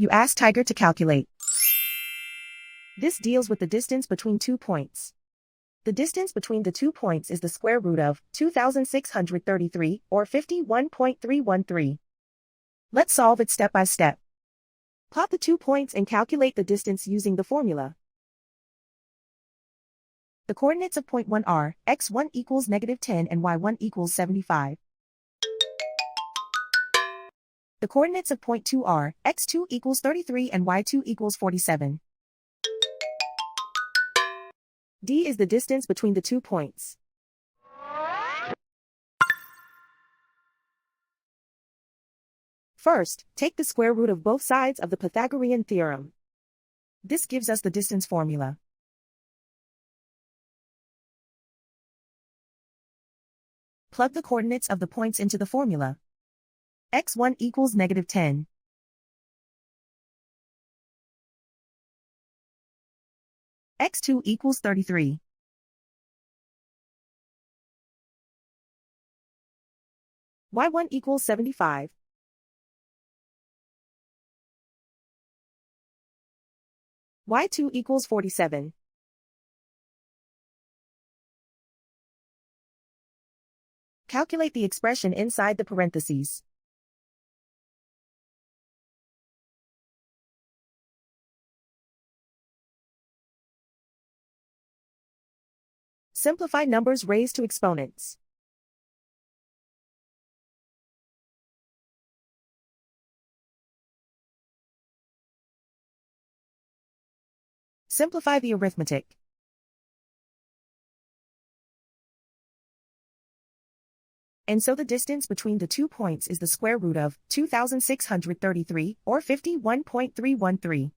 You ask Tiger to calculate. This deals with the distance between 2 points. The distance between the 2 points is the square root of 2,633, or 51.313. Let's solve it step by step. Plot the 2 points and calculate the distance using the formula. The coordinates of point 1 are x1 equals -10 and y1 equals 75. The coordinates of point 2 are x2 equals 33 and y2 equals 47. D is the distance between the 2 points. First, take the square root of both sides of the Pythagorean theorem. This gives us the distance formula. Plug the coordinates of the points into the formula. x1 equals -10. x2 equals 33. y1 equals 75. y2 equals 47. Calculate the expression inside the parentheses. Simplify numbers raised to exponents. Simplify the arithmetic. And so the distance between the 2 points is the square root of 2,633, or 51.313.